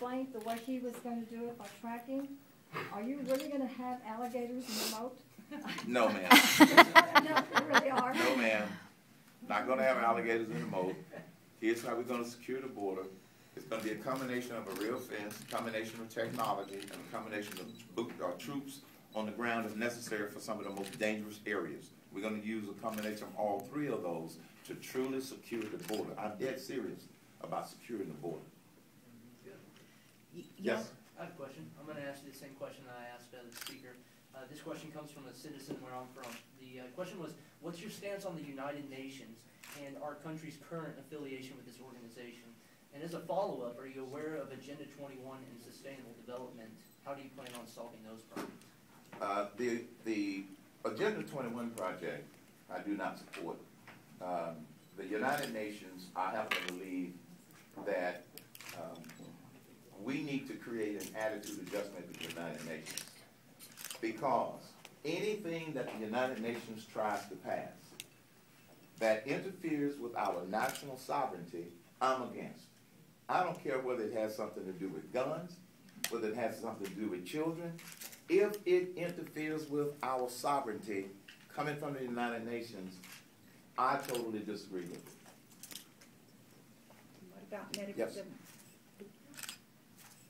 explained the way he was going to do it by tracking, are you really going to have alligators in the moat? No, ma'am. No, you really are. No, ma'am. Not going to have alligators in the moat. Here's how we're going to secure the border. It's going to be a combination of a real fence, a combination of technology, and a combination of troops on the ground if necessary for some of the most dangerous areas. We're going to use a combination of all three of those to truly secure the border. I'm dead serious about securing the border. Yes? I have a question. I'm going to ask you the same question that I asked the speaker. This question comes from a citizen where I'm from. The question was, what's your stance on the United Nations and our country's current affiliation with this organization? And as a follow-up, are you aware of Agenda 21 and Sustainable Development? How do you plan on solving those problems? The Agenda 21 project, I do not support. The United Nations, I happen to believe that we need to create an attitude adjustment with the United Nations, because anything that the United Nations tries to pass that interferes with our national sovereignty, I'm against. I don't care whether it has something to do with guns, whether it has something to do with children. If it interferes with our sovereignty coming from the United Nations, I totally disagree with it. What about medical? Yes.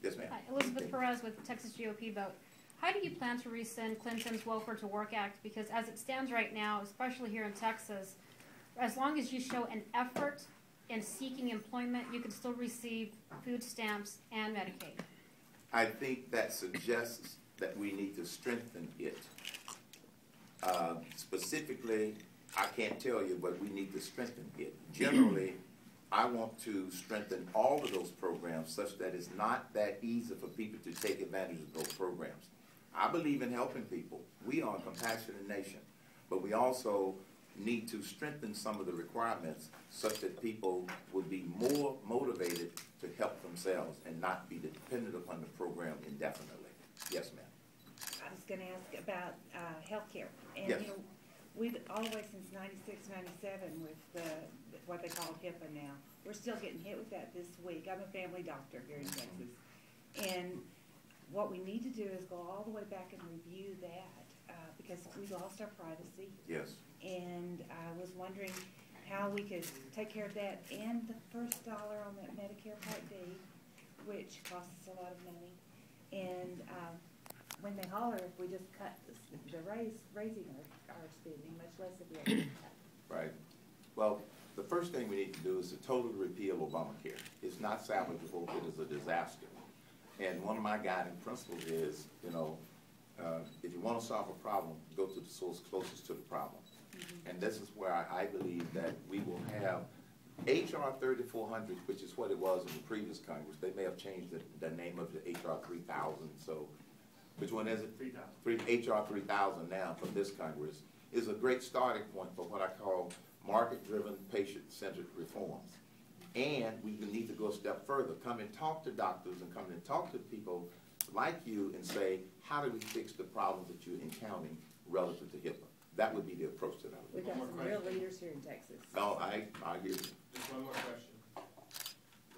Yes, ma'am. Elizabeth Perez with Texas GOP Vote. How do you plan to rescind Clinton's Welfare to Work Act? Because as it stands right now, especially here in Texas, as long as you show an effort in seeking employment, you can still receive food stamps and Medicaid. I think that suggests that we need to strengthen it. Specifically, I can't tell you, but we need to strengthen it. Generally, I want to strengthen all of those programs such that it's not that easy for people to take advantage of those programs. I believe in helping people. We are a compassionate nation, but we also need to strengthen some of the requirements such that people would be more motivated to help themselves and not be dependent upon the program indefinitely. Yes, ma'am. I was going to ask about health care. And, yes. You know, we've all the way since 96, 97 with what they call HIPAA now. We're still getting hit with that this week. I'm a family doctor here in Texas. And what we need to do is go all the way back and review that because we lost our privacy. Yes. And I was wondering how we could take care of that and the first dollar on that Medicare Part D, which costs us a lot of money. And when they holler, if we just cut raising our spending, much less if we have to cut. Right. Well, the first thing we need to do is to totally repeal Obamacare. It's not salvageable. It is a disaster. And one of my guiding principles is, you know, if you want to solve a problem, go to the source closest to the problem. Mm-hmm. And this is where I believe that we will have H.R. 3400, which is what it was in the previous Congress. They may have changed the name of the H.R. 3000. So, which one is it? 3000. H.R. 3000 now from this Congress is a great starting point for what I call market-driven, patient-centered reforms. And we need to go a step further. Come and talk to doctors and come and talk to people like you and say, how do we fix the problems that you're encountering relative to HIPAA? That would be the approach to that. We've got some real leaders here in Texas. Oh, I hear you. Just one more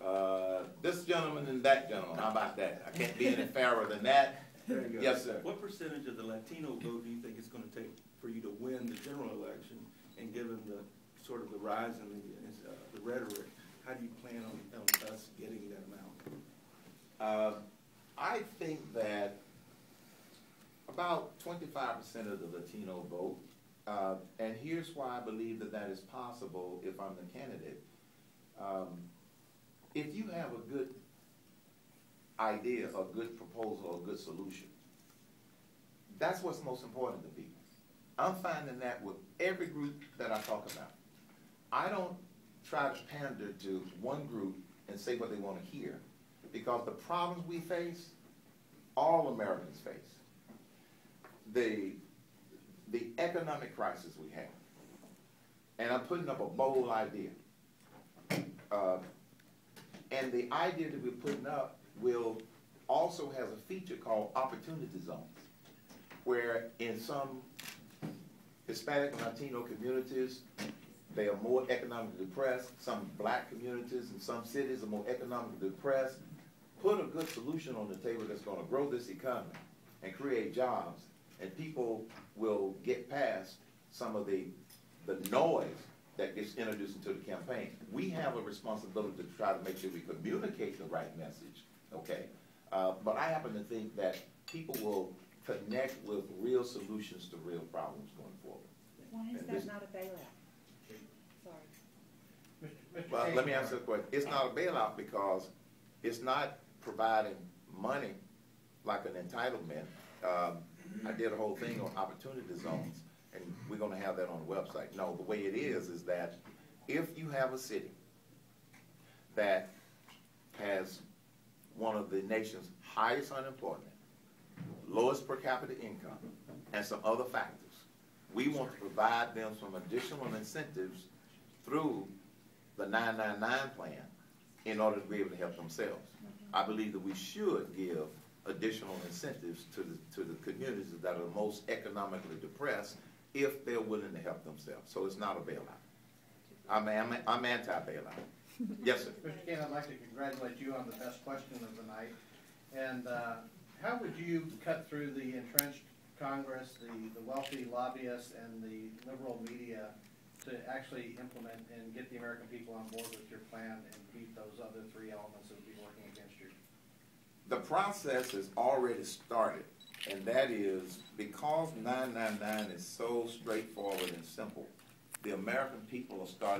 question. This gentleman and that gentleman, how about that? I can't be any fairer than that. There you go. Yes, sir. What percentage of the Latino vote do you think it's going to take for you to win the general election? And given the sort of the rise in the rhetoric, how do you plan on us getting that amount? I think that about 25% of the Latino vote, and here's why I believe that that is possible if I'm the candidate. If you have a good idea, a good proposal, a good solution, that's what's most important to people. I'm finding that with every group that I talk about. I don't try to pander to one group and say what they want to hear, because the problems we face, all Americans face. The economic crisis we have, and I'm putting up a bold idea. And the idea that we're putting up will also has a feature called opportunity zones, where in some Hispanic and Latino communities, they are more economically depressed. Some black communities in some cities are more economically depressed. put a good solution on the table that's gonna grow this economy and create jobs, and people will get past some of the noise that gets introduced into the campaign. We have a responsibility to try to make sure we communicate the right message, okay? But I happen to think that people will connect with real solutions to real problems going forward. Why is And that this- not a bailout? Sorry. But let me answer the question. It's not a bailout because it's not providing money like an entitlement. I did a whole thing on opportunity zones, and we're gonna have that on the website. No, the way it is that if you have a city that has one of the nation's highest unemployment, lowest per capita income, and some other factors, we want to provide them some additional incentives through the 999 plan in order to be able to help themselves. I believe that we should give additional incentives to the communities that are most economically depressed if they're willing to help themselves. So it's not a bailout. I'm anti-bailout. Yes, sir. Mr. Cain, I'd like to congratulate you on the best question of the night. And how would you cut through the entrenched Congress, the wealthy lobbyists, and the liberal media to actually implement and get the American people on board with your plan and beat those other three elements that would be working against you? The process has already started, and that is because 999 is so straightforward and simple, the American people are starting